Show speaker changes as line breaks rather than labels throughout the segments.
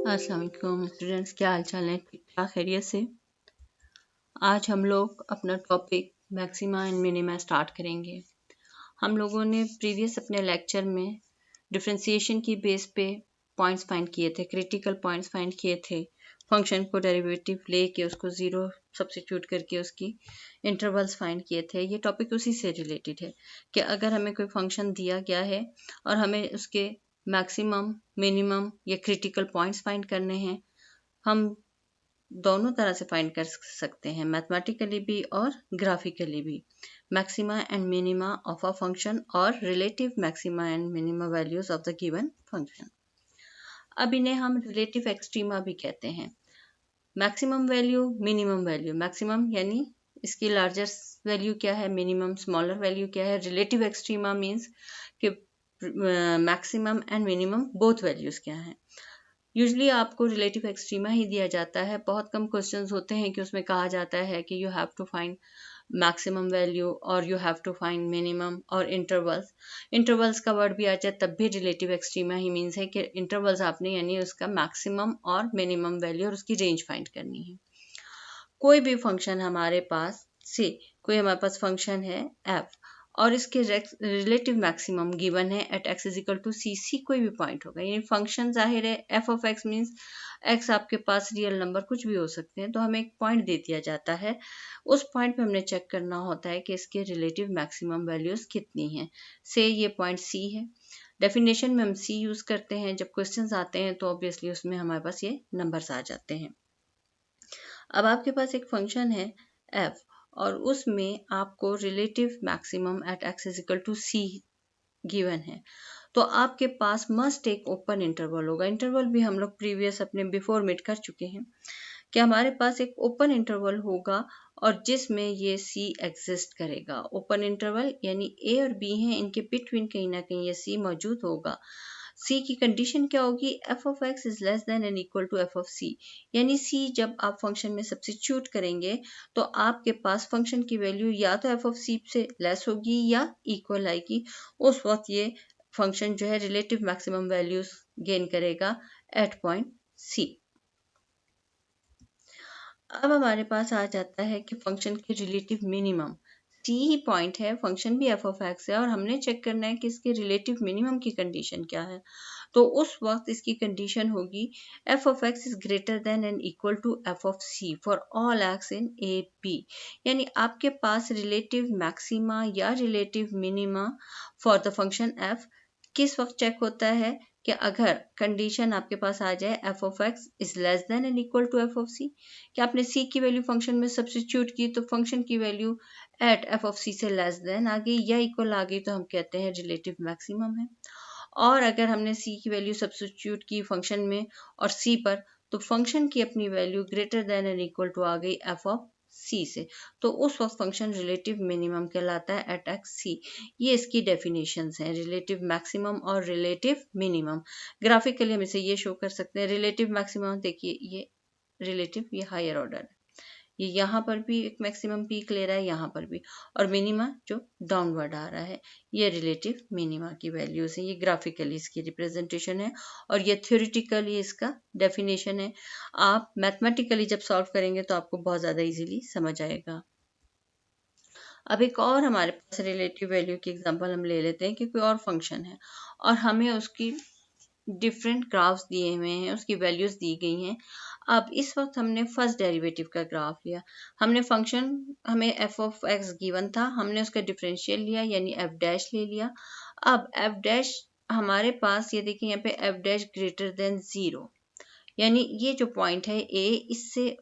अस्सलाम वालेकुम स्टूडेंट्स, क्या हाल चाल है? ठीक ठाक खैरियत से। आज हम लोग अपना topic maxima and minima start करेंगे। हम लोगों ने प्रीवियस अपने लेक्चर में डिफरेंशिएशन की बेस पे पॉइंट्स फाइंड किए थे, क्रिटिकल पॉइंट्स फाइंड किए थे। फंक्शन को डेरिवेटिव लेके उसको ज़ीरो सब्स्टिट्यूट करके उसकी इंटरवल्स फाइंड किए थे। ये टॉपिक उसी से रिलेटेड है कि अगर हमें कोई फंक्शन दिया गया है और हमें उसके मैक्सिमम, मिनिमम या क्रिटिकल पॉइंट्स फाइंड करने हैं, हम दोनों तरह से फाइंड कर सकते हैं, मैथमेटिकली भी और ग्राफिकली भी। Maxima and minima of a function और relative maxima and minima values of the given function. अब इन्हें हम रिलेटिव एक्सट्रीमा भी कहते हैं। Maximum value, minimum value. Maximum यानी इसकी लार्जेस्ट वैल्यू क्या है, मिनिमम स्मॉलर वैल्यू क्या है। रिलेटिव एक्सट्रीमा मीन्स कि maximum and minimum both values क्या हैं। यूजली आपको रिलेटिव एक्सट्रीमा ही दिया जाता है। बहुत कम क्वेश्चंस होते हैं कि उसमें कहा जाता है कि you have to find maximum value और you have to find minimum और इंटरवल्स। इंटरवल्स का वर्ड भी आ जाए तब भी रिलेटिव एक्सट्रीमा ही मीन्स है कि इंटरवल्स आपने यानी उसका मैक्सिमम और मिनिमम वैल्यू और उसकी रेंज फाइंड करनी है। कोई भी फंक्शन हमारे पास से कोई हमारे पास फंक्शन है f और इसके रिलेटिव मैक्सिमम गिवन है at x is equal to C कोई भी पॉइंट होगा। यानी फंक्शन जाहिर है f of x means x आपके पास रियल नंबर कुछ भी हो सकते हैं, तो हमें एक पॉइंट दे दिया जाता है। उस पॉइंट पे हमने चेक करना होता है कि इसके रिलेटिव मैक्सिमम वैल्यूज कितनी हैं। से ये पॉइंट c है। डेफिनेशन में हम c यूज करते हैं। जब क्वेश्चंस आते हैं तो ऑब्वियसली उसमें हमारे पास ये नंबर्स आ जाते हैं। अब आपके पास एक फंक्शन है f और उसमें आपको relative maximum at x is equal to C given है, तो आपके पास मस्ट एक ओपन इंटरवल होगा। इंटरवल भी हम लोग प्रीवियस अपने बिफोर मिट कर चुके हैं कि हमारे पास एक ओपन इंटरवल होगा और जिसमें ये c एग्जिस्ट करेगा। ओपन इंटरवल यानी a और b हैं, इनके बिटवीन कहीं ना कहीं ये c मौजूद होगा। c की कंडीशन क्या होगी, f of x is less than and equal to f of c। यानी c जब आप फंक्शन में सब्स्टिट्यूट करेंगे तो आपके पास फंक्शन की वैल्यू या तो f ऑफ c से लेस होगी या इक्वल आएगी। उस वक्त ये फंक्शन जो है रिलेटिव मैक्सिमम वैल्यूज गेन करेगा एट पॉइंट c। अब हमारे पास आ जाता है कि फंक्शन के रिलेटिव मिनिमम c ही पॉइंट है, फंक्शन भी f ऑफ x है और हमने चेक करना है कि इसके रिलेटिव मिनिमम की कंडीशन क्या है। तो उस वक्त इसकी कंडीशन होगी f of x is greater than and equal to f of c for all x in a b। यानी आपके पास रिलेटिव मैक्सिमा या relative minima for the function f किस वक्त चेक होता है कि अगर कंडीशन आपके पास आ जाए f of x is less than and equal to f of c, कि आपने c की वैल्यू फंक्शन में सब्स्टिट्यूट की तो फंक्शन की value at f of c से लेस देन आ गई या इक्वल आ गई, तो हम कहते हैं रिलेटिव मैक्सिमम है। और अगर हमने c की वैल्यू सब्स्टिट्यूट की फंक्शन में और c पर, तो फंक्शन की अपनी value greater than and equal to आ गई f ऑफ c से, तो उस वक्त फंक्शन रिलेटिव मिनिमम कहलाता है एट एक्स सी। ये इसकी डेफिनेशंस हैं, रिलेटिव मैक्सिमम और रिलेटिव मिनिमम। ग्राफिकली हम इसे ये शो कर सकते हैं। रिलेटिव मैक्सिमम देखिए, ये रिलेटिव, ये हायर ऑर्डर है, ये यहाँ पर भी एक मैक्सिमम पीक ले रहा है, यहाँ पर भी, और मिनिमा जो डाउनवर्ड आ रहा है, ये रिलेटिव मिनिमा की वैल्यूज है। ये ग्राफिकली इसकी रिप्रेजेंटेशन है और ये थ्योरेटिकली इसका डेफिनेशन है। आप मैथमेटिकली जब सॉल्व करेंगे तो आपको बहुत ज़्यादा इजीली समझ आएगा। अब एक और हमारे पास रिलेटिव वैल्यू की एग्जांपल हम ले लेते हैं कि कोई और फंक्शन है और हमें उसकी डिफरेंट ग्राफ्स दिए हुए हैं, उसकी वैल्यूज दी गई हैं। अब इस वक्त हमने फर्स्ट डेरिवेटिव का ग्राफ लिया। हमने फंक्शन, हमें f ऑफ x गिवन था, हमने उसका डिफरेंशियल लिया यानी f डैश ले लिया। अब f डैश हमारे पास, ये देखिए यहाँ पे f डैश ग्रेटर देन 0, यानी ये जो पॉइंट है a, इससे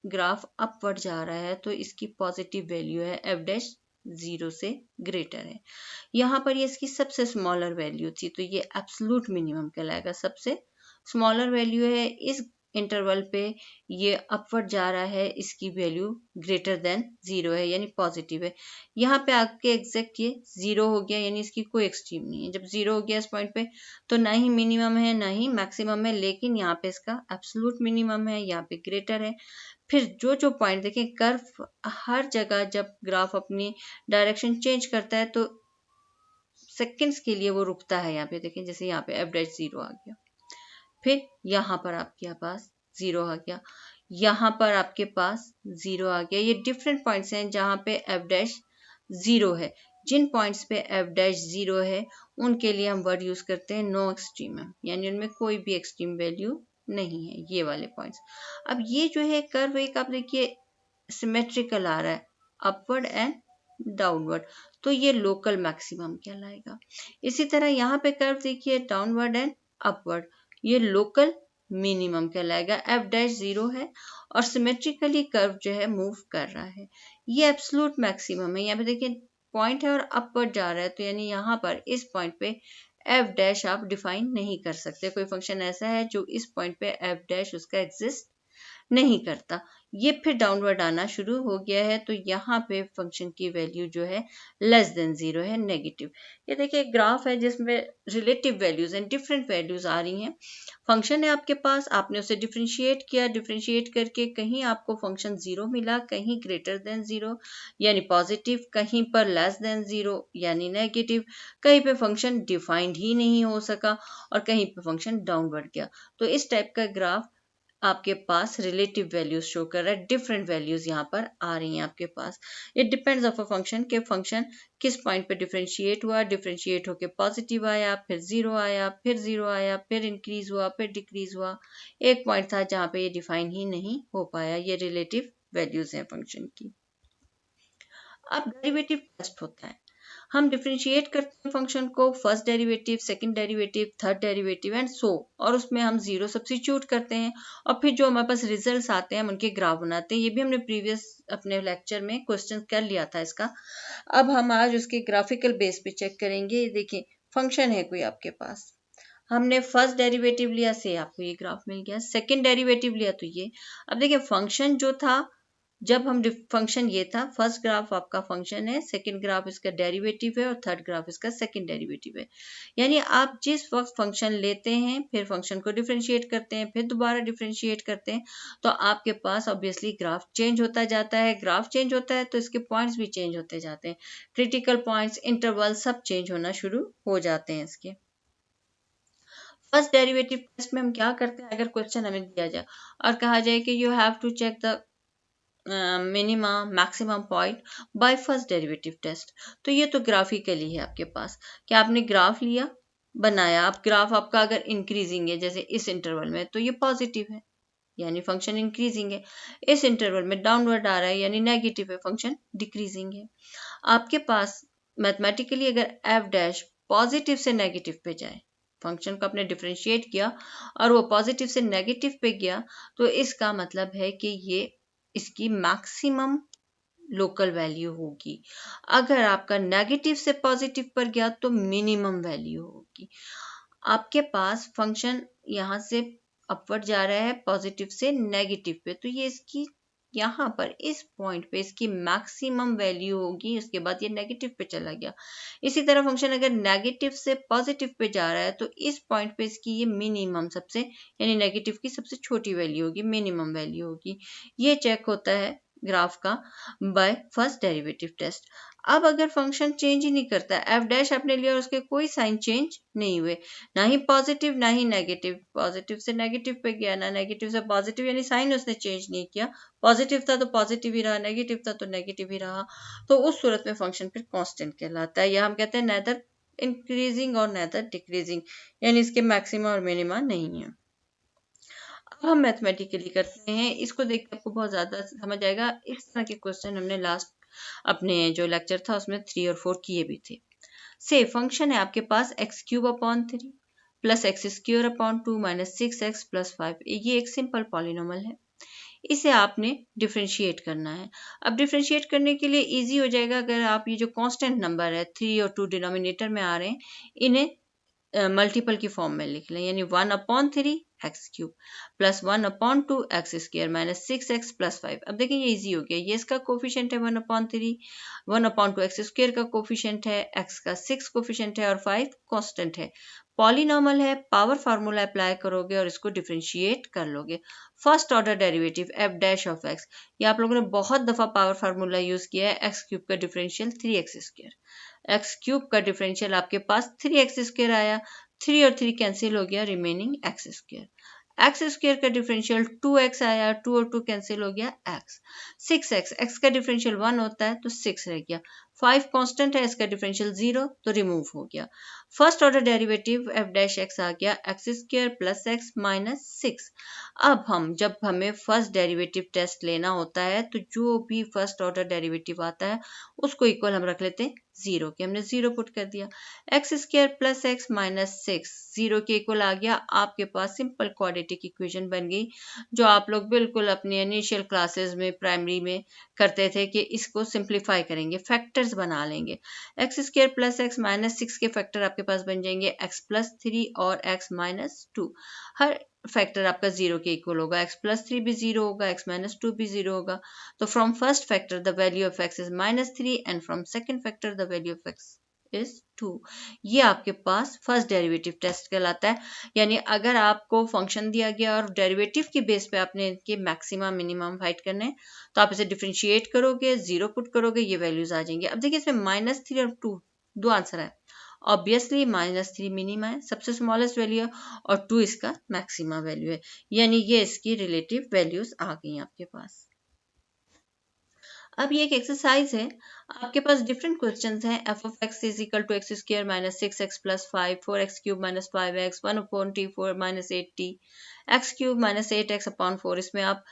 ग्राफ अपवर्ड जा रहा है तो इसकी पॉजिटिव वैल्यू है f डैश 0 से ग्रेटर है। यहाँ पर ये इसकी सबसे स्मॉलर वैल्यू थी तो ये एब्सोल्यूट मिनिमम कहलाएगा। सबसे स्मॉलर वैल्यू है इस इंटरवल पे, ये अपवर्ड जा रहा है, इसकी वैल्यू ग्रेटर देन 0 है यानी पॉजिटिव है। यहाँ पे आके एग्जैक्ट ये 0 हो गया यानी इसकी कोई एक्सट्रीम नहीं है। जब 0 हो गया इस पॉइंट पे तो ना ही मिनिमम है ना ही मैक्सिमम है, लेकिन यहाँ पे इसका एब्सोल्यूट मिनिमम है, यहाँ पे ग्रेटर है। फिर जो जो पॉइंट देखें, कर्व हर जगह जब ग्राफ अपनी डायरेक्शन चेंज करता है तो सेकंड्स के लिए वो रुकता है। यहाँ पे देखें, जैसे यहाँ पे एफ डैश 0 आ गया, फिर यहाँ पर आपके पास 0 आ गया, यहाँ पर आपके पास 0 आ गया। ये डिफरेंट पॉइंट्स हैं जहाँ पे एफ डैश 0 है। जिन पॉइंट्स पे एफ डैश 0 है उनके लिए हम वर्ड यूज करते हैं नो एक्सट्रीमम, यानी उनमें कोई भी एक्सट्रीम वैल्यू नहीं है, ये वाले पॉइंट्स। अब ये जो है कर्व एक आप देखिए सिमेट्रिकल आ रहा है, अपवर्ड एंड डाउनवर्ड, तो ये लोकल मैक्सिमम कहलाएगा। इसी तरह यहाँ पे कर्व देखिए डाउनवर्ड एंड अपवर्ड, ये लोकल मिनिमम कहलाएगा। एफ डैश 0 है और सिमेट्रिकली कर्व जो है मूव कर रहा है, ये एब्सोल्यूट मैक्सिमम है। यहाँ पे देखिए पॉइंट है और अपवर्ड जा रहा है, तो यानी यहाँ पर इस पॉइंट पे एफ डैश आप डिफाइन नहीं कर सकते। कोई फंक्शन ऐसा है जो इस पॉइंट पे एफ डैश उसका एग्जिस्ट नहीं करता। ये फिर डाउनवर्ड आना शुरू हो गया है, तो यहाँ पे फंक्शन की वैल्यू जो है लेस देन 0 है, नेगेटिव। ये देखिए ग्राफ है जिसमें relative values and different values आ रही हैं। फंक्शन है आपके पास, आपने उसे डिफरेंशिएट किया, डिफरेंशिएट करके कहीं आपको फंक्शन 0 मिला, कहीं ग्रेटर देन 0 यानी पॉजिटिव, कहीं पर लेस देन 0 यानी नेगेटिव, कहीं पे फंक्शन डिफाइंड ही नहीं हो सका और कहीं पे फंक्शन डाउनवर्ड गया। तो इस टाइप का ग्राफ आपके पास रिलेटिव वैल्यूज शो कर रहा है, डिफरेंट वैल्यूज यहाँ पर आ रही हैं आपके पास। It depends of a function के फंक्शन किस पॉइंट पे डिफरेंशिएट हुआ, डिफरेंशिएट होके पॉजिटिव आया, फिर 0 आया, फिर 0 आया, फिर इंक्रीज हुआ, फिर डिक्रीज हुआ। एक पॉइंट था जहाँ पे ये डिफाइन ही नहीं हो पाया। ये रिलेटिव वैल्यूज हैं फंक्शन की। अब डेरिवेटिव टेस्ट होता है, हम डिफरेंशिएट करते हैं फंक्शन को, first derivative, second derivative, third derivative and so, और उसमें हम 0 सब्स्टिट्यूट करते हैं और फिर जो हमारे पास रिजल्ट्स आते हैं हम उनके ग्राफ बनाते हैं। ये भी हमने प्रीवियस अपने लेक्चर में क्वेश्चन कर लिया था इसका। अब हम आज उसके ग्राफिकल बेस पे चेक करेंगे। देखिए फंक्शन है कोई आपके पास, हमने फर्स्ट डेरिवेटिव लिया से आपको ये ग्राफ मिल गया, सेकंड डेरिवेटिव लिया तो ये। अब देखिए फंक्शन जो था, जब हम फंक्शन ये था, फर्स्ट ग्राफ आपका फंक्शन है, सेकंड ग्राफ इसका डेरिवेटिव है और थर्ड ग्राफ इसका सेकंड डेरिवेटिव है। यानी आप जिस वक्त फंक्शन लेते हैं, फिर फंक्शन को डिफरेंशिएट करते हैं, फिर दोबारा डिफरेंशिएट करते हैं, तो आपके पास ऑब्वियसली ग्राफ चेंज होता जाता है। ग्राफ चेंज होता है तो इसके पॉइंट्स भी चेंज होते जाते हैं, क्रिटिकल पॉइंट्स, इंटरवल सब चेंज होना शुरू हो जाते हैं इसके। फर्स्ट डेरिवेटिव टेस्ट में हम क्या करते हैं, अगर क्वेश्चन हमें दिया जाए और कहा जाए कि you have to check the minima maximum point by first derivative test, तो ये तो ग्राफिकली है आपके पास कि आपने ग्राफ लिया, बनाया। अब ग्राफ आपका अगर इंक्रीजिंग है जैसे इस इंटरवल में, तो ये पॉजिटिव है यानी फंक्शन इंक्रीजिंग है। इस इंटरवल में डाउनवर्ड आ रहा है यानी नेगेटिव है, फंक्शन डिक्रीजिंग है। आपके पास मैथमेटिकली अगर एफ डैश पॉजिटिव से नेगेटिव पे जाए, फंक्शन को आपने डिफरेंशिएट किया और वो पॉजिटिव से नेगेटिव पे गया, तो इसका मतलब है कि ये इसकी मैक्सिमम लोकल वैल्यू होगी। अगर आपका नेगेटिव से पॉजिटिव पर गया तो मिनिमम वैल्यू होगी। आपके पास फंक्शन यहाँ से अपवर्ड जा रहा है पॉजिटिव से नेगेटिव पे, तो ये इसकी यहाँ पर इस पॉइंट पे इसकी मैक्सिमम वैल्यू होगी, उसके बाद ये नेगेटिव पे चला गया। इसी तरह फंक्शन अगर नेगेटिव से पॉजिटिव पे जा रहा है तो इस पॉइंट पे इसकी ये मिनिमम सबसे यानी नेगेटिव की सबसे छोटी वैल्यू होगी, मिनिमम वैल्यू होगी। ये चेक होता है ग्राफ का बाय फर्स्ट डेरिवेटिव टेस्ट। अब अगर फंक्शन चेंज ही नहीं करता, एफ डैश आपने लिया और उसके कोई साइन चेंज नहीं हुए, ना ही पॉजिटिव ना ही नेगेटिव, पॉजिटिव से नेगेटिव पे गया ना नेगेटिव से पॉजिटिव, यानी साइन उसने चेंज नहीं किया, पॉजिटिव था तो पॉजिटिव ही रहा, नेगेटिव था तो नेगेटिव ही रहा, तो उस सूरत में फंक्शन फिर कांस्टेंट कहलाता है। या हम कहते हैं नेदर इंक्रीजिंग और नेदर डिक्रीजिंग, यानी इसके मैक्सिमा और मिनिमा नहीं है। अब हम मैथमेटिकली करते हैं, इसको देख के आपको बहुत ज्यादा समझ आएगा। इस तरह के क्वेश्चन हमने लास्ट अपने जो लेक्चर था उसमें 3 और 4 किए भी थे। से फंक्शन है आपके पास x cube upon 3 plus x square upon 2 minus 6x plus 5, ये एक सिंपल पॉलिनोमल है। इसे आपने डिफरेंशिएट करना है। अब डिफरेंशिएट करने के लिए इजी हो जाएगा अगर आप ये जो कांस्टेंट नंबर है 3 और 2 डिनोमिनेटर में आ रहे हैं, इन्हें मल्टीपल की फॉर्म में लिख लें, यानी 1/3 x cube plus 1/2 x square minus 6x plus 5। अब देखिए ये इजी हो गया, ये इसका कोफिशिएंट है 1/3, 1/2 एक्स स्क्वायर का कोफिशिएंट है, x का 6 कोफिशिएंट है और 5 कांस्टेंट है। पॉलिनॉमल है, पावर फार्मूला अप्लाई करोगे और इसको डिफरेंशिएट कर लोगे। First order derivative F dash of x, ये आप लोगों ने बहुत दफा पावर फार्मूला यूज किया है। एक्स क्यूब का differential 3x square, x cube का डिफरेंशियल आपके पास 3x स्क्वायर आया, 3 और 3 कैंसिल हो गया, remaining x square. X square का डिफरेंशियल 2x आया, 2 और 2 कैंसिल हो गया x। 6x, x का डिफरेंशियल 1 होता है तो 6 रह गया। 5 कांस्टेंट है, इसका डिफरेंशियल 0 तो रिमूव हो गया। First order derivative f dash x आ गया x square plus x minus 6। अब जब हमें फर्स्ट डेरिवेटिव टेस्ट लेना होता है तो जो भी फर्स्ट ऑर्डर डेरिवेटिव आता है उसको इक्वल हम रख लेते हैं 0 के। हमने 0 पुट कर दिया। X square plus x minus 6 0 के इक्वल आ गया। आपके पास सिंपल क्वाड्रेटिक इक्वेशन बन गई, जो आप लोग बिल्कुल अपने इनिशियल क्लासेस में प्राइमरी में करते थे कि इसको सिंप्लीफाई करेंगे, फैक्टर्स बना लेंगे। X square plus x minus 6 के फैक्टर आपके पास बन जाएंगे एक्स प्लस 3 और एक्स माइनस 2। हर फैक्टर आपका 0 के इक्वल होगा। एक्स प्लस 3 भी 0 होगा, एक्स माइनस 2 भी 0 होगा। तो from first factor the value of x is minus 3 and from second factor the value of x is 2। ये आपके पास फर्स्ट डेरिवेटिव टेस्ट कहलाता है। यानी अगर आपको फंक्शन दिया गया और डेरिवेटिव के बेस पे आपने इनके मैक्सिमम मिनिमम फाइंड करने हैं तो आप इसे डिफरेंशिएट करोगे, 0 पुट करोगे, ये वैल्यूज आ जाएंगे। अब देखिए इसमें माइनस 3 और 2 दो आंसर है। ऑब्वियसली माइनस 3 मिनिमा है, सबसे स्मॉलेस्ट वैल्यू है, और 2 इसका मैक्सिमा वैल्यू है। यानी ये इसकी रिलेटिव वैल्यूज आ गई आपके पास। अब ये एक एक्सरसाइज है, आपके पास डिफरेंट क्वेश्चंस हैं। F of x is equal to x square minus 6x plus 5, 4x cube minus 5x, 1 upon t 4 minus 8t, x cube minus 8x upon 4। इसमें आप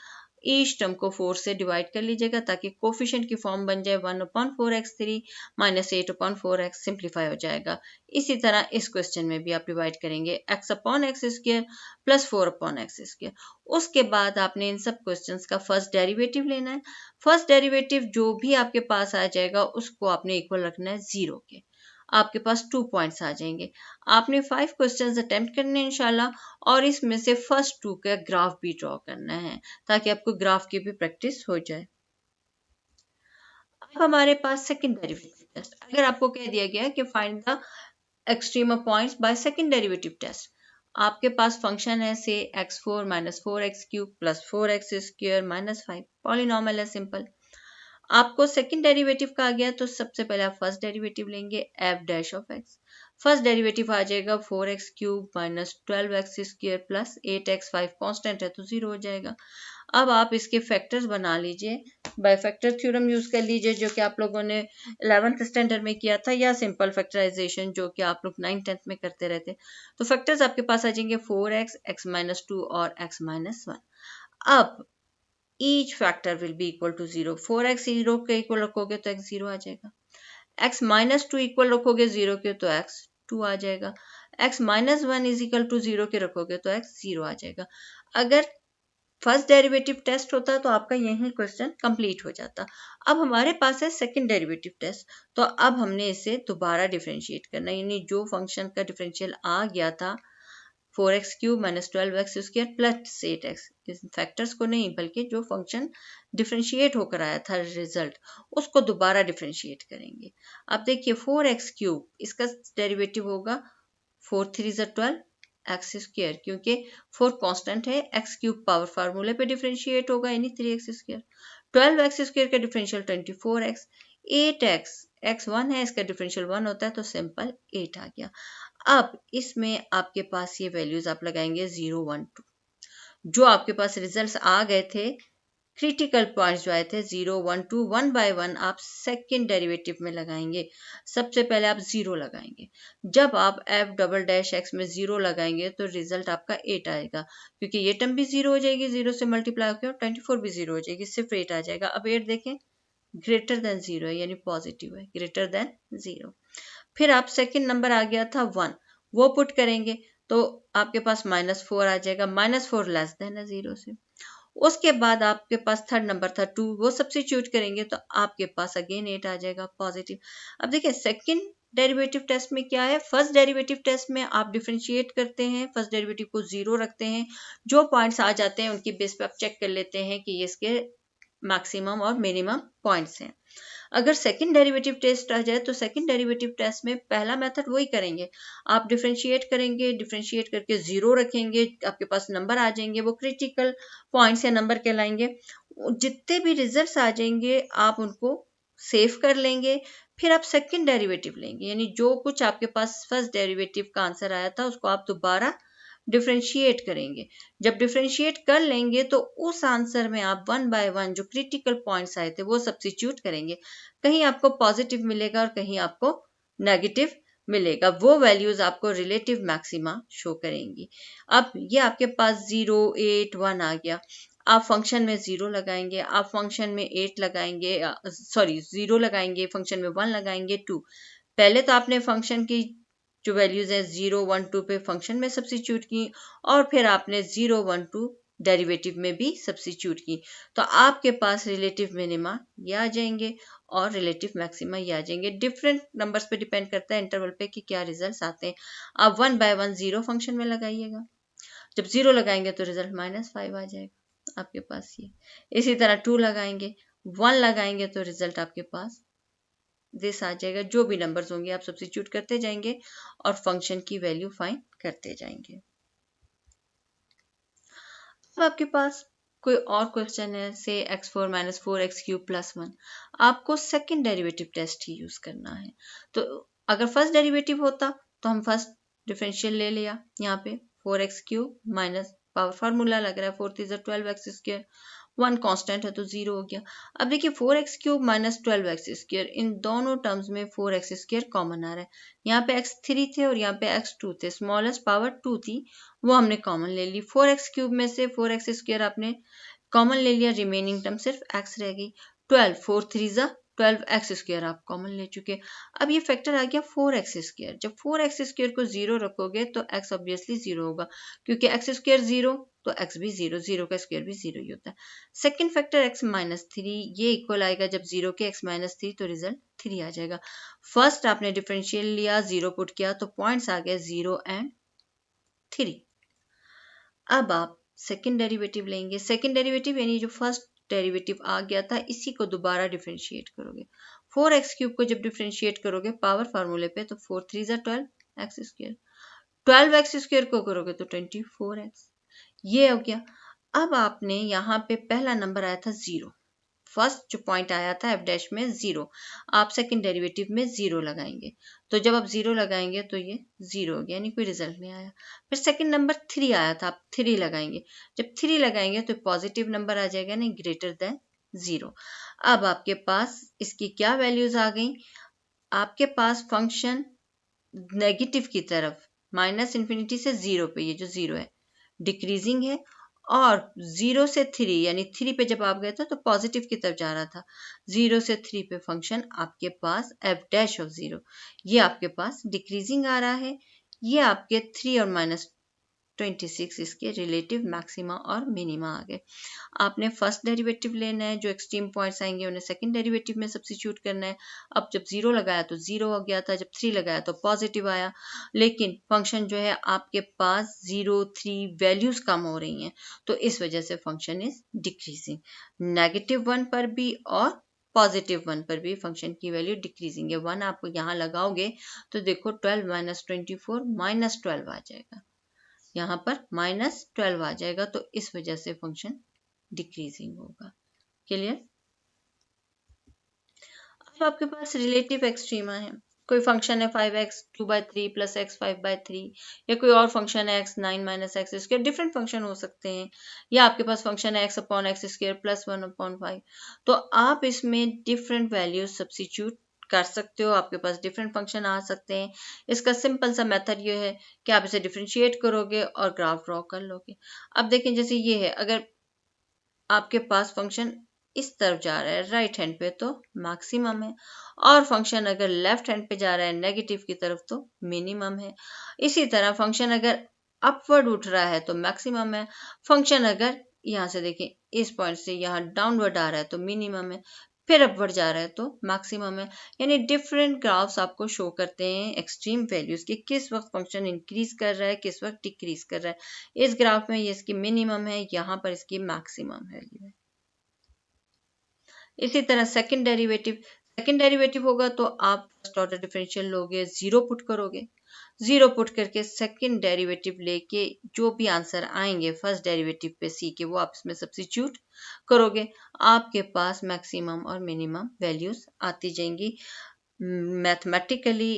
ईच टर्म को 4 से डिवाइड कर लीजिएगा ताकि कोफिशिएंट की फॉर्म बन जाए 1 upon 4x3 minus 8 upon 4x, simplify हो जाएगा। इसी तरह इस क्वेश्चन में भी आप डिवाइड करेंगे x upon x square plus 4 upon x square. उसके बाद आपने इन सब क्वेश्चंस का फर्स्ट डेरिवेटिव लेना है। फर्स्ट डेरिवेटिव जो भी आपके पास आ जाएगा उसको आपने इक्वल रखना है 0 के। आपके पास 2 पॉइंट्स आ जाएंगे। आपने 5 क्वेश्चंस अटेम्प्ट करने हैं इंशाल्लाह, और इसमें से फर्स्ट 2 का ग्राफ भी ड्रॉ करना है ताकि आपको ग्राफ की भी प्रैक्टिस हो जाए। अब हमारे पास सेकंड डेरिवेटिव टेस्ट। अगर आपको कह दिया गया कि find the extrema points by second derivative test, आपके पास फंक्शन है से x4 minus 4x cube plus 4x square minus 5, polynomial है सिंपल। आपको सेकंड डेरिवेटिव का आ गया तो सबसे पहले आप फर्स्ट डेरिवेटिव लेंगे f dash of x। First derivative आ जाएगा 4x cube minus 12x square plus 8x, 5 constant है तो 0 हो जाएगा। अब आप इसके फैक्टर्स बना लीजिए, बाय फैक्टर थ्योरम यूज कर लीजिए जो कि आप लोगों ने 11th स्टैंडर्ड में किया था, या सिंपल फैक्टराइजेशन जो कि आप लोग 9th 10th में करते रहते। तो फैक्टर्स आपके पास आ जाएंगे 4x, x माइनस 2 और x माइनस 1। अब each factor will be equal to 0। 4x 0 के इक्वल रखोगे तो x 0 आ जाएगा। x माइनस 2 इक्वल रखोगे 0 के तो x 2 आ जाएगा। x minus 1 is equal to 0 के रखोगे तो x 0 आ जाएगा। अगर फर्स्ट डेरिवेटिव टेस्ट होता तो आपका यही क्वेश्चन कंप्लीट हो जाता। अब हमारे पास है सेकंड डेरिवेटिव टेस्ट, तो अब हमने इसे दोबारा डिफरेंशिएट करना है। यानी जो फंक्शन का डिफरेंशियल आ गया था 4x cube minus 12x square plus 8x, इस फैक्टर्स को नहीं बल्कि जो फंक्शन डिफरेंशिएट होकर आया था रिजल्ट, उसको दोबारा डिफरेंशिएट करेंगे। अब देखिए 4x क्यूब, इसका डेरिवेटिव होगा 4 3 12 एक्स स्क्वायर, क्योंकि 4 कांस्टेंट है, एक्स क्यूब पावर फार्मूले पे डिफरेंशिएट होगा यानी 3x स्क्वायर। 12x स्क्वायर का डिफरेंशियल 24x, 8x x1 है, इसका डिफरेंशियल 1 होता है तो सिंपल 8 आ गया। अब इसमें आपके पास ये वैल्यूज आप लगाएंगे 0 1 2, जो आपके पास रिजल्ट्स आ गए थे, क्रिटिकल पॉइंट्स जो आए थे 0 1 2, 1 बाय 1 आप सेकंड डेरिवेटिव में लगाएंगे। सबसे पहले आप 0 लगाएंगे। जब आप f डबल डैश x में 0 लगाएंगे तो रिजल्ट आपका 8 आएगा, क्योंकि ये टर्म भी 0 हो जाएगी, 0 से मल्टीप्लाई होकर 24 भी 0 हो जाएगी, सिर्फ 8 आ जाएगा। अब 8 देखें ग्रेटर देन 0 है यानी पॉजिटिव है, ग्रेटर देन 0। फिर आप सेकंड नंबर आ गया था 1, वो पुट करेंगे तो आपके पास -4 आ जाएगा, -4 लेस देन है 0 से। उसके बाद आपके पास थर्ड नंबर था 2, वो सब्स्टिट्यूट करेंगे तो आपके पास अगेन 8 आ जाएगा पॉजिटिव। अब देखिए सेकंड डेरिवेटिव टेस्ट में क्या है, फर्स्ट डेरिवेटिव टेस्ट में आप डिफरेंशिएट करते हैं, फर्स्ट डेरिवेटिव को 0 रखते हैं, जो पॉइंट्स आ जाते हैं उनकी बेस पे आप चेक कर लेते हैं कि ये इसके मैक्सिमम और मिनिमम पॉइंट्स हैं। अगर सेकंड डेरिवेटिव टेस्ट आ जाए तो सेकंड डेरिवेटिव टेस्ट में पहला मेथड वही करेंगे, आप डिफरेंशिएट करेंगे, डिफरेंशिएट करके 0 रखेंगे, आपके पास नंबर आ जाएंगे, वो क्रिटिकल पॉइंट्स या नंबर कहलाएंगे। जितने भी रिजल्ट्स आ जाएंगे आप उनको सेव कर लेंगे, फिर आप सेकंड डेरिवेटिव लेंगे, यानी जो कुछ आपके पास फर्स्ट डेरिवेटिव का आंसर आया था उसको आप दोबारा डिफरेंशिएट करेंगे। जब डिफरेंशिएट कर लेंगे तो उस आंसर में आप 1 बाय 1 जो क्रिटिकल पॉइंट्स आए थे वो सब्स्टिट्यूट करेंगे। कहीं आपको पॉजिटिव मिलेगा और कहीं आपको नेगेटिव मिलेगा। वो वैल्यूज आपको रिलेटिव मैक्सिमा शो करेंगी। अब ये आपके पास 0, 8, 1 आ गया। आप फंक्शन में 0 लगाएंगे, आप फंक्शन में 8 लगाएंगे, सॉरी 0 लगाएंगे, फंक्शन में 1 लगाएंगे, 2। पहले तो आपने फंक्शन की जो वैल्यूज है 0, 1, 2 पे फंक्शन में सब्स्टिट्यूट की और फिर आपने 0, 1, 2 डेरिवेटिव में भी सब्स्टिट्यूट की। तो आपके पास रिलेटिव मिनिमा ये आ जाएंगे और रिलेटिव मैक्सिमा ये आ जाएंगे। डिफरेंट नंबर्स पे डिपेंड करता है इंटरवल पे कि क्या रिजल्ट्स आते हैं। आप 1 बाय 1 0 फंक्शन में लगाइएगा। जब 0 लगाएंगे तो रिजल्ट -5 आ जाएगा आपके पास ये। इसी तरह 2 लगाएंगे, 1 लगाएंगे तो रिजल्ट आपके पास दिस आ जाएगा। जो भी नंबर्स होंगे आप सब्स्टिट्यूट करते जाएंगे और फंक्शन की वैल्यू फाइंड करते जाएंगे। अब आपके पास कोई और क्वेश्चन है, से x4 - 4x³ + 1। आपको सेकंड डेरिवेटिव टेस्ट ही यूज करना है। तो अगर फर्स्ट डेरिवेटिव होता तो हम फर्स्ट डिफरेंशियल ले लिया। यहाँ पे 4x³ माइनस पावर फार्मूला लग रहा है 4 3 12x², 1 कांस्टेंट है तो 0 हो गया। अब देखिए 4x³ - 12x², इन दोनों टर्म्स में 4x² कॉमन आ रहा है। यहाँ पे x3 थे और यहाँ पे x2 थे, स्मॉलेस्ट पावर 2 थी, वो हमने कॉमन ले ली। 4x³ में से 4x² आपने कॉमन ले लिया, रिमेनिंग टर्म सिर्फ x रह गई। 12, 4 3 12x² आप कॉमन ले चुके। अब ये फैक्टर आ गया 4x²। जब 4x² को 0 रखोगे तो x ऑब्वियसली 0 होगा, क्योंकि x² 0 तो x भी 0, 0 का स्क्वायर भी 0 ही होता है। सेकंड फैक्टर x - 3, ये इक्वल आएगा जब 0 के x - 3 तो रिजल्ट 3 आ जाएगा। फर्स्ट आपने डिफरेंशियल लिया, 0 पुट किया तो पॉइंट्स आ गए 0 एंड 3। अब आप सेकंड डेरिवेटिव लेंगे। सेकंड डेरिवेटिव यानी जो फर्स्ट डेरिवेटिव आ गया था इसी को दोबारा डिफरेंशिएट करोगे। 4x³ को जब डिफरेंशिएट करोगे पावर फार्मूले पे तो 4 3 12x², 12x² को करोगे तो 24x, ये हो गया। अब आपने यहाँ पे पहला नंबर आया था 0, फर्स्ट जो पॉइंट आया था f डैश में 0, आप सेकंड डेरिवेटिव में 0 लगाएंगे। तो जब आप 0 लगाएंगे तो ये 0 हो गया, यानी कोई रिजल्ट नहीं आया। फिर सेकंड नंबर 3 आया था, आप 3 लगाएंगे। जब 3 लगाएंगे तो पॉजिटिव नंबर आ जाएगा, नहीं ग्रेटर देन 0। अब आपके पास इसकी क्या वैल्यूज आ गई, आपके पास फंक्शन नेगेटिव की तरफ -∞ से 0 पे, ये जो 0 है डिक्रीजिंग है, और 0 से 3 यानी 3 पे जब आप गए थे तो पॉजिटिव की तरफ जा रहा था। 0 से 3 पे फंक्शन आपके पास f डैश ऑफ 0, ये आपके पास डिक्रीजिंग आ रहा है। ये आपके 3 और -26 इसके रिलेटिव मैक्सिमा और मिनिमा आ गए। आपने फर्स्ट डेरिवेटिव लेना है, जो एक्सट्रीम पॉइंट्स आएंगे उन्हें सेकंड डेरिवेटिव में सब्स्टिट्यूट करना है। अब जब 0 लगाया तो 0 हो गया था, जब 3 लगाया तो पॉजिटिव आया, लेकिन फंक्शन जो है आपके पास 0, 3 वैल्यूज कम हो रही हैं, तो इस वजह से फंक्शन इज डिक्रीजिंग। -1 पर भी और +1 पर भी फंक्शन की वैल्यू डिक्रीजिंग है। 1 आप यहाँ लगाओगे तो देखो 12 - 24 -12 आ जाएगा, यहाँ पर -12 आ जाएगा, तो इस वजह से फंक्शन डिक्रीजिंग होगा। क्लियर। अब आपके पास रिलेटिव एक्सट्रीमा है। कोई फंक्शन है 5x 2/3 + x 5/3, या कोई और फंक्शन है x 9 - x², डिफरेंट फंक्शन हो सकते हैं, या आपके पास फंक्शन है x/x² + 1/5। तो आप इसमें डिफरेंट वैल्यूज सब्स्टिट्यूट कर सकते हो, आपके पास डिफरेंट फंक्शन आ सकते हैं। इसका सिंपल सा मेथड ये है कि आप इसे डिफरेंशिएट करोगे और ग्राफ ड्रॉ कर लोगे। अब देखें जैसे ये है, अगर आपके पास फंक्शन इस तरफ जा रहा है राइट हैंड पे तो मैक्सिमम है, और फंक्शन अगर लेफ्ट हैंड पे जा रहा है नेगेटिव की तरफ तो मिनिमम है। इसी तरह फंक्शन अगर अपवर्ड उठ रहा है तो मैक्सिमम है, फंक्शन अगर यहाँ से देखें इस पॉइंट से यहाँ डाउनवर्ड आ रहा है तो मिनिमम है, फिर अपवर्ड जा रहा है तो मैक्सिमम है। यानी डिफरेंट ग्राफ्स आपको शो करते हैं एक्सट्रीम वैल्यूज की, किस वक्त फंक्शन इंक्रीज कर रहा है किस वक्त डिक्रीज कर रहा है। इस ग्राफ में ये इसकी मिनिमम है, यहाँ पर इसकी मैक्सिमम वैल्यू है। इसी तरह सेकंड डेरिवेटिव होगा तो आप फर्स्ट ऑर्डर डिफरेंशियल लोगे, 0 पुट करोगे, 0 पुट करके सेकंड डेरिवेटिव लेके जो भी आंसर आएंगे फर्स्ट डेरिवेटिव पे c के वो आप इसमें सब्स्टिट्यूट करोगे, आपके पास मैक्सिमम और मिनिमम वैल्यूज आती जाएंगी। मैथमेटिकली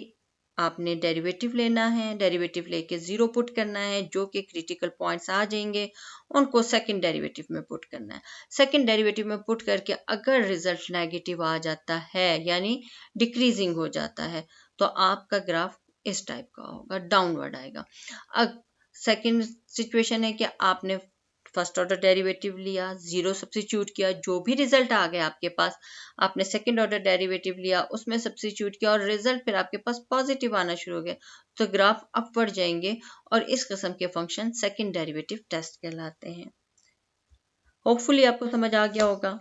आपने डेरिवेटिव लेना है, डेरिवेटिव लेके 0 पुट करना है, जो कि क्रिटिकल पॉइंट्स आ जाएंगे उनको सेकंड डेरिवेटिव में पुट करना है। सेकंड डेरिवेटिव में पुट करके अगर रिजल्ट नेगेटिव आ जाता है यानी डिक्रीजिंग हो जाता है तो आपका ग्राफ इस टाइप का होगा, डाउनवर्ड आएगा। अब सेकंड सिचुएशन है कि आपने फर्स्ट ऑर्डर डेरिवेटिव लिया, 0 सब्स्टिट्यूट किया, जो भी रिजल्ट आ गया आपके पास, आपने सेकंड ऑर्डर डेरिवेटिव लिया, उसमें सब्स्टिट्यूट किया और रिजल्ट फिर आपके पास पॉजिटिव आना शुरू हो गया, तो ग्राफ अपवर्ड जाएंगे और इस किस्म के फंक्शन सेकंड डेरिवेटिव टेस्ट कहलाते हैं। होपफुली आपको समझ आ गया होगा।